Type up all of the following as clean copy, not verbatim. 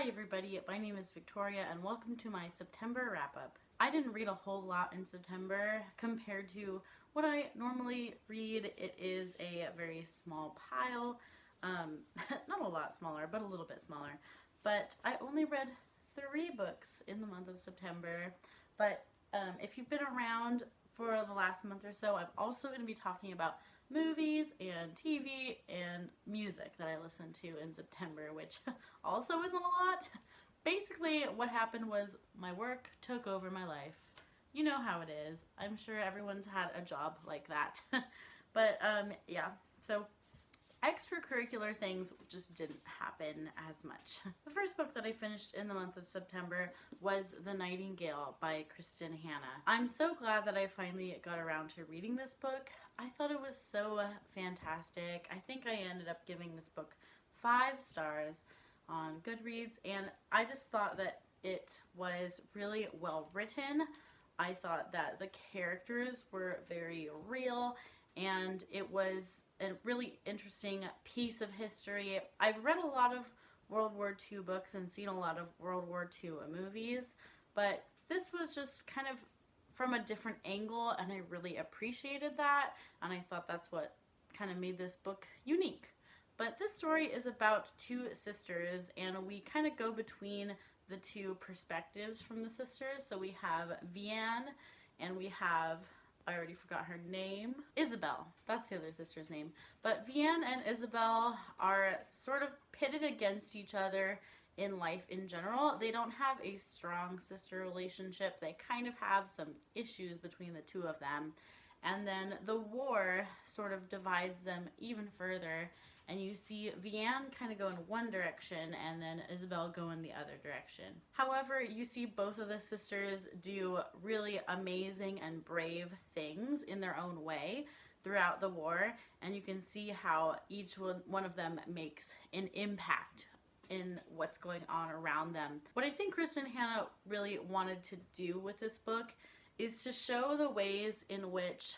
Hi everybody, my name is Victoria and welcome to my September wrap-up. I didn't read a whole lot in September compared to what I normally read. It is a very small pile, not a lot smaller, but a little bit smaller. But I only read 3 books in the month of September. But if you've been around for the last month or so, I'm also going to be talking about movies and TV and music that I listened to in September, which also isn't a lot. Basically, what happened was my work took over my life. You know how it is. I'm sure everyone's had a job like that. But yeah, so extracurricular things just didn't happen as much. The first book that I finished in the month of September was The Nightingale by Kristin. I'm so glad that I finally got around to reading this book. I thought it was so fantastic. I think I ended up giving this book 5 stars on Goodreads, and I just thought that it was really well written. I thought that the characters were very real, and it was a really interesting piece of history. I've read a lot of World War II books and seen a lot of World War II movies, but this was just kind of from a different angle, and I really appreciated that, and I thought that's what kind of made this book unique. But this story is about 2 sisters, and we kind of go between the 2 perspectives from the sisters. So we have Vianne, and we have, I already forgot her name, Isabel. That's the other sister's name. But Vianne and Isabel are sort of pitted against each other in life in general. They don't have a strong sister relationship. They kind of have some issues between the 2 of them. And then the war sort of divides them even further. And you see Vianne kind of go in one direction and then Isabel go in the other direction. However, you see both of the sisters do really amazing and brave things in their own way throughout the war. And you can see how each one of them makes an impact in what's going on around them. What I think Kristin really wanted to do with this book is to show the ways in which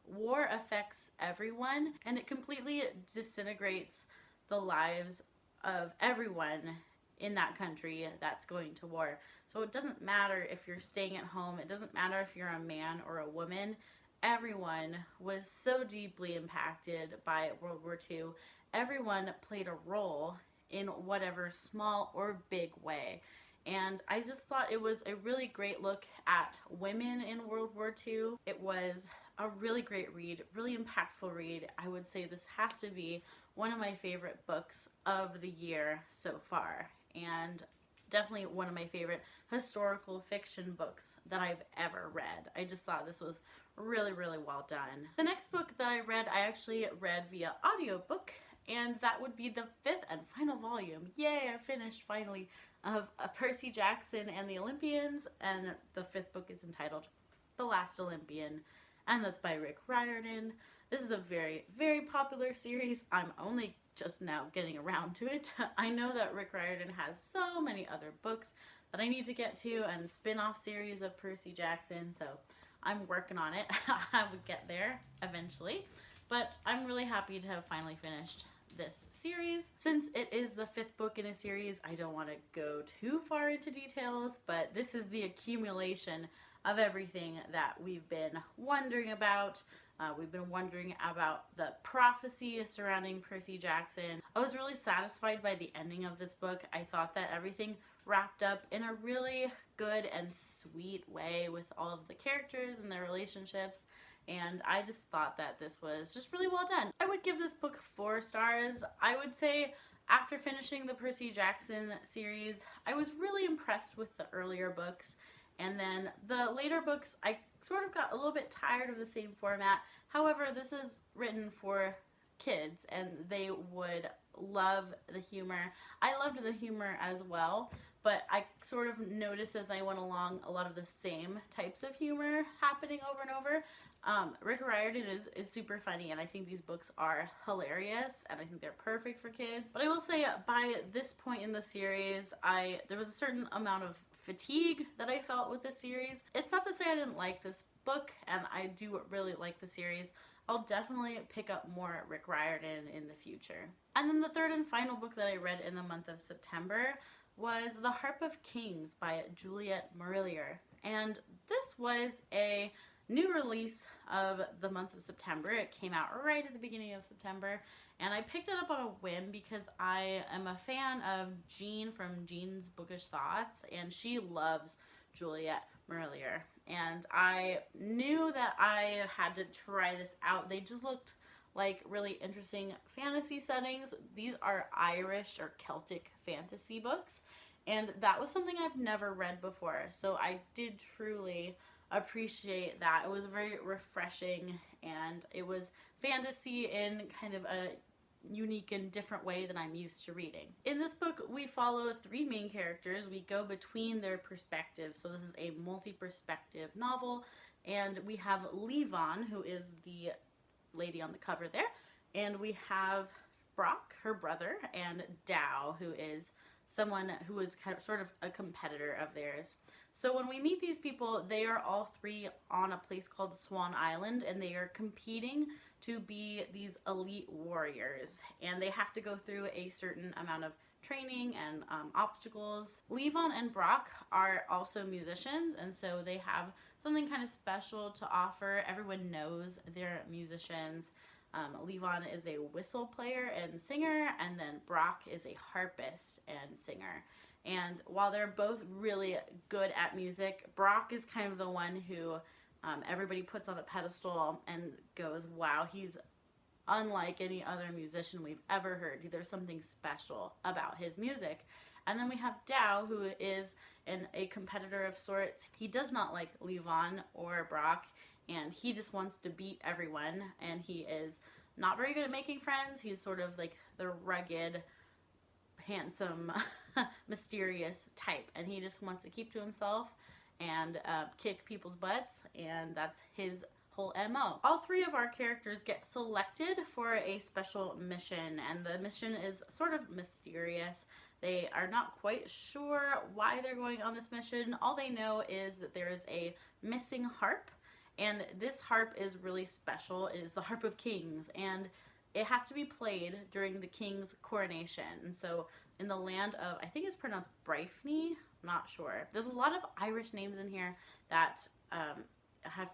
war affects everyone, and it completely disintegrates the lives of everyone in that country that's going to war. So it doesn't matter if you're staying at home, it doesn't matter if you're a man or a woman. Everyone was so deeply impacted by World War II. Everyone played a role in whatever small or big way. And I just thought it was a really great look at women in World War II. It was a really great read, really impactful read. I would say this has to be one of my favorite books of the year so far, and definitely one of my favorite historical fiction books that I've ever read. I just thought this was really, really well done. The next book that I read, I actually read via audiobook, and that would be the 5th and final volume. Yay, I finished finally, of Percy Jackson and the Olympians, and the 5th book is entitled The Last Olympian, and that's by Riordan. This is a very, very popular series. I'm only just now getting around to it. I know that Riordan has so many other books that I need to get to and spin-off series of Percy Jackson, so I'm working on it. I would get there eventually, but I'm really happy to have finally finished this series. Since it is the 5th book in a series, I don't want to go too far into details, but this is the accumulation of everything that we've been wondering about. We've been wondering about the prophecy surrounding Percy Jackson. I was really satisfied by the ending of this book. I thought that everything wrapped up in a really good and sweet way with all of the characters and their relationships, and I just thought that this was just really well done. I would give this book 4 stars. I would say after finishing the Percy Jackson series, I was really impressed with the earlier books, and then the later books, I sort of got a little bit tired of the same format. However, this is written for kids, and they would love the humor. I loved the humor as well, but I sort of noticed as I went along a lot of the same types of humor happening over and over. Riordan is super funny, and I think these books are hilarious, and I think they're perfect for kids. But I will say, by this point in the series, there was a certain amount of fatigue that I felt with the series. It's not to say I didn't like this book, and I do really like the series. I'll definitely pick up more Riordan in the future. And then the 3rd and final book that I read in the month of September was The Harp of Kings by Juliet Mariller. And this was a new release of the month of September. It came out right at the beginning of September, and I picked it up on a whim because I am a fan of Jean from Jean's Bookish Thoughts, and she loves Juliet Mariller. And I knew that I had to try this out. They just looked like really interesting fantasy settings. These are Irish or Celtic fantasy books, and that was something I've never read before, so I did truly appreciate that. It was very refreshing, and it was fantasy in kind of a unique and different way than I'm used to reading. In this book, we follow three main characters. We go between their perspectives, so this is a multi-perspective novel, and we have Levon, who is the lady on the cover there, and we have Brock, her brother, and Dow, who is someone who is kind of sort of a competitor of theirs. So when we meet these people, they are all three on a place called Swan Island, and they are competing to be these elite warriors, and they have to go through a certain amount of training and obstacles. Levon and Brock are also musicians, and so they have something kind of special to offer. Everyone knows they're musicians. Levon is a whistle player and singer, and then Brock is a harpist and singer. And while they're both really good at music, Brock is kind of the one who everybody puts on a pedestal and goes, wow, he's unlike any other musician we've ever heard. There's something special about his music. And then we have Dow, who is a competitor of sorts. He does not like Levon or Brock, and he just wants to beat everyone, and he is not very good at making friends. He's sort of like the rugged, handsome, mysterious type, and he just wants to keep to himself and kick people's butts, and that's his whole MO. All three of our characters get selected for a special mission, and the mission is sort of mysterious. They are not quite sure why they're going on this mission. All they know is that there is a missing harp, and this harp is really special. It is the Harp of Kings, and it has to be played during the king's coronation. And so in the land of, I think it's pronounced Bryfni, I'm not sure. There's a lot of Irish names in here that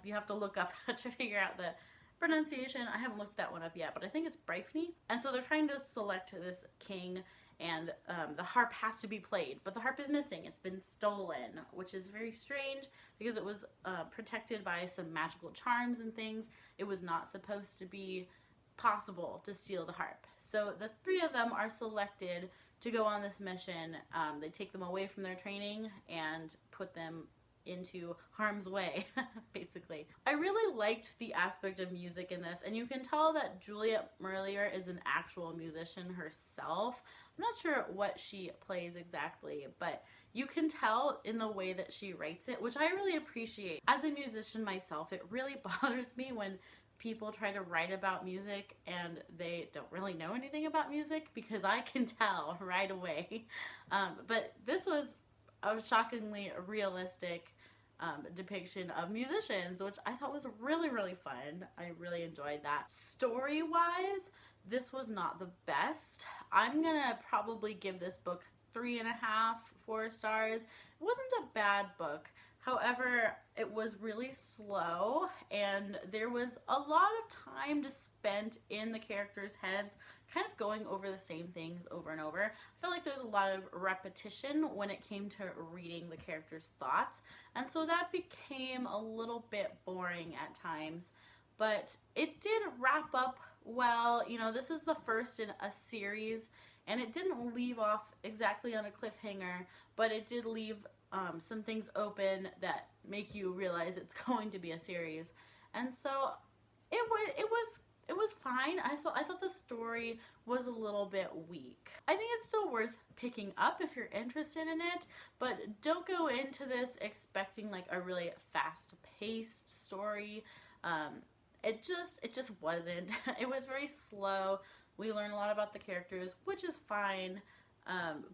you have to look up to figure out the pronunciation. I haven't looked that one up yet, but I think it's Bryfni. And so they're trying to select this king, and the harp has to be played, but the harp is missing. It's been stolen, which is very strange because it was protected by some magical charms and things. It was not supposed to be possible to steal the harp. So the three of them are selected to go on this mission. They take them away from their training and put them into harm's way, basically. I really liked the aspect of music in this, and you can tell that Juliet Mariller is an actual musician herself. I'm not sure what she plays exactly, but you can tell in the way that she writes it, which I really appreciate. As a musician myself, it really bothers me when people try to write about music and they don't really know anything about music, because I can tell right away. But this was a shockingly realistic depiction of musicians, which I thought was really, really fun. I really enjoyed that. Story-wise, this was not the best. I'm gonna probably give this book 3.5, 4 stars. It wasn't a bad book. However, it was really slow, and there was a lot of time just spent in the characters' heads, kind of going over the same things over and over. I felt like there was a lot of repetition when it came to reading the characters' thoughts, and so that became a little bit boring at times. But it did wrap up well. You know, this is the first in a series, and it didn't leave off exactly on a cliffhanger, but it did leave some things open that make you realize it's going to be a series. And so it was fine. I thought the story was a little bit weak. I think it's still worth picking up if you're interested in it, but don't go into this expecting like a really fast-paced story. It just wasn't. It was very slow. We learn a lot about the characters, which is fine.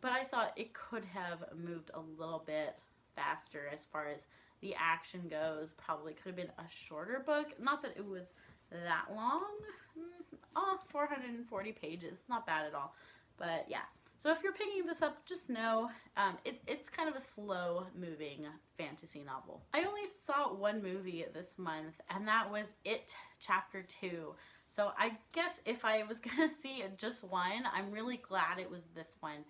But I thought it could have moved a little bit faster as far as the action goes. Probably could have been a shorter book. Not that it was that long. 440 pages. Not bad at all. But yeah. So if you're picking this up, just know it's kind of a slow moving fantasy novel. I only saw one movie this month, and that was It Chapter 2. So I guess if I was gonna see just one, I'm really glad it was this one.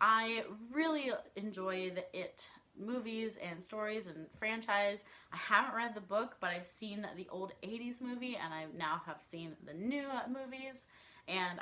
I really enjoy the It movies and stories and franchise. I haven't read the book, but I've seen the old 80s movie, and I now have seen the new movies. And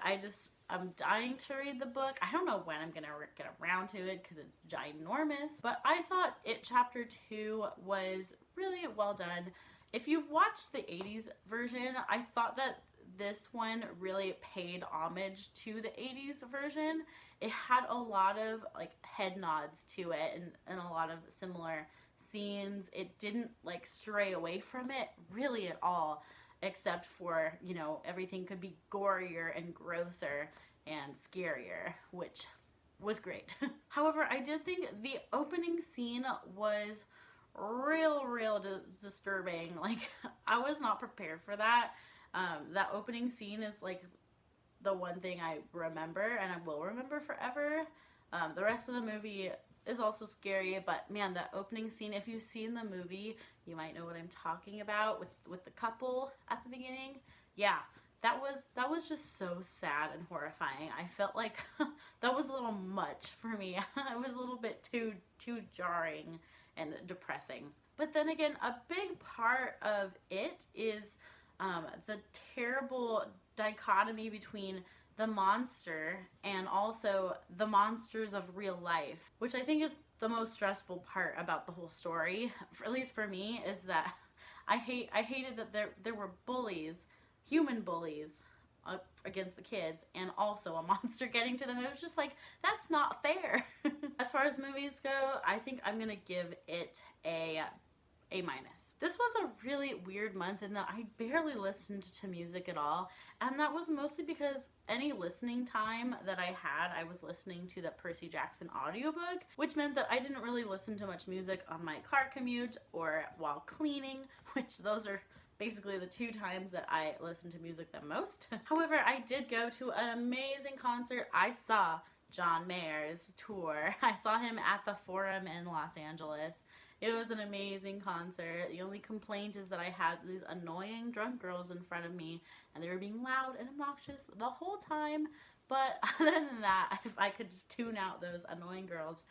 I'm dying to read the book. I don't know when I'm gonna get around to it because it's ginormous. But I thought It Chapter 2 was really well done. If you've watched the 80s version, I thought that this one really paid homage to the 80s version. It had a lot of like head nods to it and a lot of similar scenes. It didn't like stray away from it really at all, except for, you know, everything could be gorier and grosser and scarier, which was great. However, I did think the opening scene was real disturbing. Like, I was not prepared for that. That opening scene is like the one thing I remember and I will remember forever. The rest of the movie is also scary, but man, that opening scene, if you've seen the movie, you might know what I'm talking about with the couple at the beginning. Yeah, that was just so sad and horrifying. I felt like that was a little much for me. It was a little bit too jarring and depressing. But then again, a big part of it is the terrible dichotomy between the monster and also the monsters of real life, which I think is the most stressful part about the whole story, at least for me, is that I hated that there were bullies, human bullies, against the kids, and also a monster getting to them. It was just like, that's not fair. As far as movies go, I think I'm gonna give it A-. This was a really weird month in that I barely listened to music at all, and that was mostly because any listening time that I had, I was listening to the Percy Jackson audiobook, which meant that I didn't really listen to much music on my car commute or while cleaning, which those are basically the two times that I listen to music the most. However, I did go to an amazing concert. I saw John Mayer's tour. I saw him at the Forum in Los Angeles. It was an amazing concert. The only complaint is that I had these annoying drunk girls in front of me, and they were being loud and obnoxious the whole time. But other than that, if I could just tune out those annoying girls,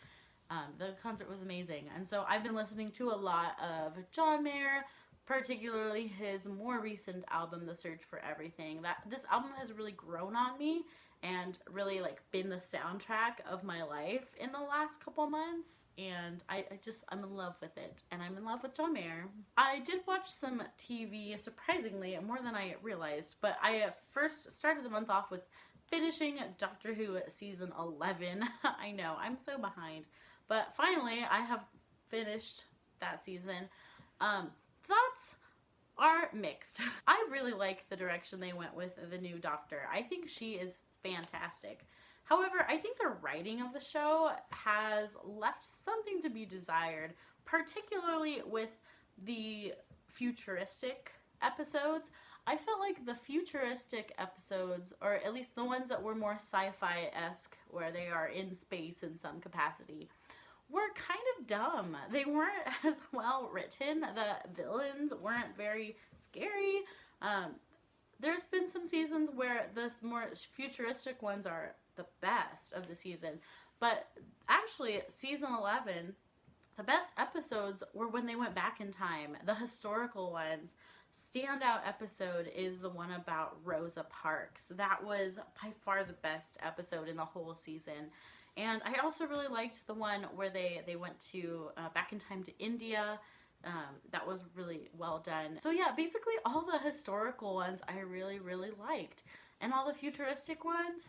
the concert was amazing. And so I've been listening to a lot of John Mayer, particularly his more recent album, The Search for Everything. This album has really grown on me and really like been the soundtrack of my life in the last couple months, and I'm in love with it, and I'm in love with John Mayer. I did watch some TV, surprisingly, more than I realized, but I first started the month off with finishing Doctor Who season 11. I know, I'm so behind, but finally I have finished that season. Thoughts are mixed. I really like the direction they went with the new Doctor. I think she is fantastic. However, I think the writing of the show has left something to be desired, particularly with the futuristic episodes. I felt like the futuristic episodes, or at least the ones that were more sci-fi-esque, where they are in space in some capacity, were kind of dumb. They weren't as well written. The villains weren't very scary. There's been some seasons where the more futuristic ones are the best of the season. But actually, season 11, the best episodes were when they went back in time. The historical ones. Standout episode is the one about Rosa Parks. That was by far the best episode in the whole season. And I also really liked the one where they went to back in time to India. That was really well done. So yeah, basically all the historical ones I really liked. And all the futuristic ones,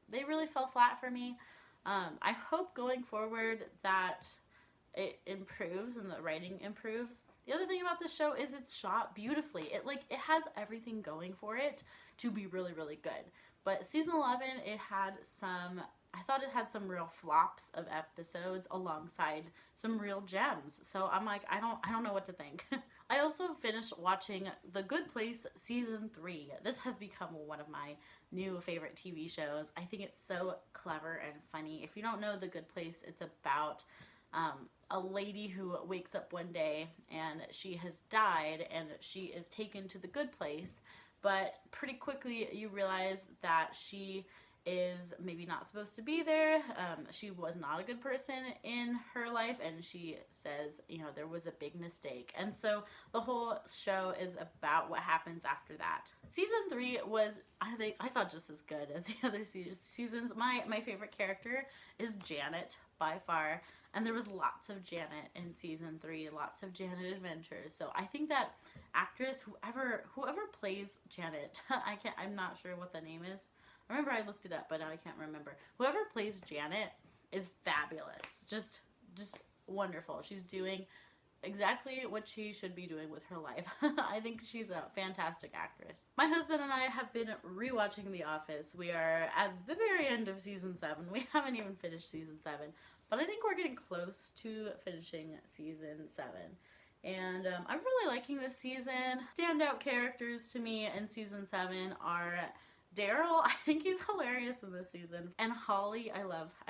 they really fell flat for me. I hope going forward that it improves and the writing improves. The other thing about this show is it's shot beautifully. It has everything going for it to be really good. But season 11, I thought it had some real flops of episodes alongside some real gems. So I'm like, I don't know what to think. I also finished watching The Good Place Season 3. This has become one of my new favorite TV shows. I think it's so clever and funny. If you don't know The Good Place, it's about a lady who wakes up one day and she has died and she is taken to the good place, but pretty quickly you realize that she is maybe not supposed to be there. She was not a good person in her life, and she says, you know, there was a big mistake. And so the whole show is about what happens after that. Season 3 was, I thought, just as good as the other seasons. My favorite character is Janet by far, and there was lots of Janet in season 3, lots of Janet adventures. So I think that actress, whoever plays Janet, I'm not sure what the name is. I remember I looked it up, but now I can't remember. Whoever plays Janet is fabulous. Just wonderful. She's doing exactly what she should be doing with her life. I think she's a fantastic actress. My husband and I have been rewatching The Office. We are at the very end of season 7. We haven't even finished season 7, but I think we're getting close to finishing season 7. And I'm really liking this season. Standout characters to me in season 7 are Daryl. I think he's hilarious in this season. And Holly, I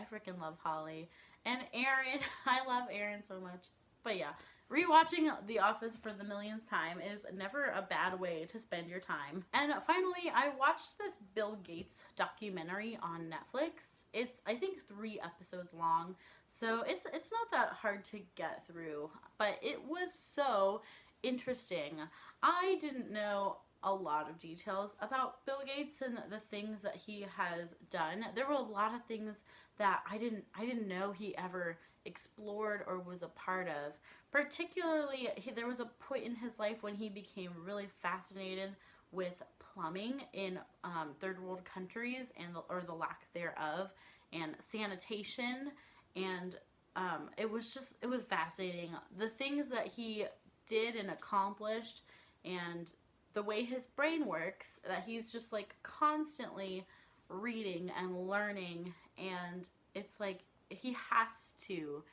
freaking love Holly. And Aaron, I love Aaron so much. But yeah, rewatching The Office for the millionth time is never a bad way to spend your time. And finally, I watched this Bill Gates documentary on Netflix. It's, I think, 3 episodes long, so it's not that hard to get through, but it was so interesting. I didn't know a lot of details about Bill Gates and the things that he has done. There were a lot of things that I didn't know he ever explored or was a part of. Particularly, there was a point in his life when he became really fascinated with plumbing in third world countries or the lack thereof, and sanitation, and it was fascinating. The things that he did and accomplished, and the way his brain works, that he's just like constantly reading and learning, and it's like he has to.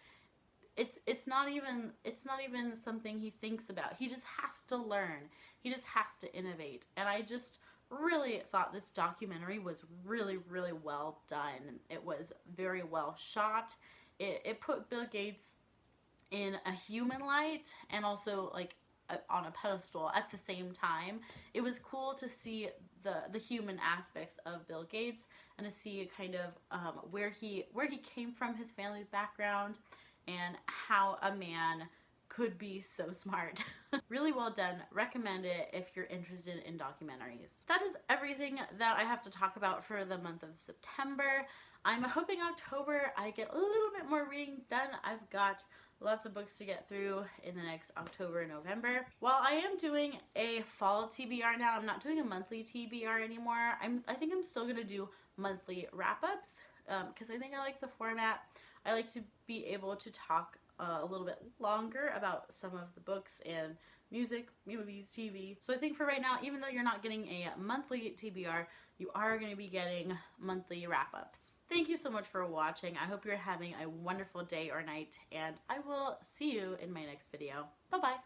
It's not even something he thinks about. He just has to learn. He just has to innovate. And I just really thought this documentary was really, really well done. It was very well shot. It put Bill Gates in a human light and also like on a pedestal at the same time. It was cool to see the human aspects of Bill Gates and to see kind of where he came from, his family background, and how a man could be so smart. Really well done. Recommend it if you're interested in documentaries. That is everything that I have to talk about for the month of September. I'm hoping October I get a little bit more reading done. I've got lots of books to get through in the next October and November. While I am doing a fall TBR now, I'm not doing a monthly TBR anymore. I think I'm still gonna do monthly wrap-ups because I think I like the format. I like to be able to talk a little bit longer about some of the books and music, movies, TV. So I think for right now, even though you're not getting a monthly TBR, you are going to be getting monthly wrap-ups. Thank you so much for watching. I hope you're having a wonderful day or night, and I will see you in my next video. Bye-bye.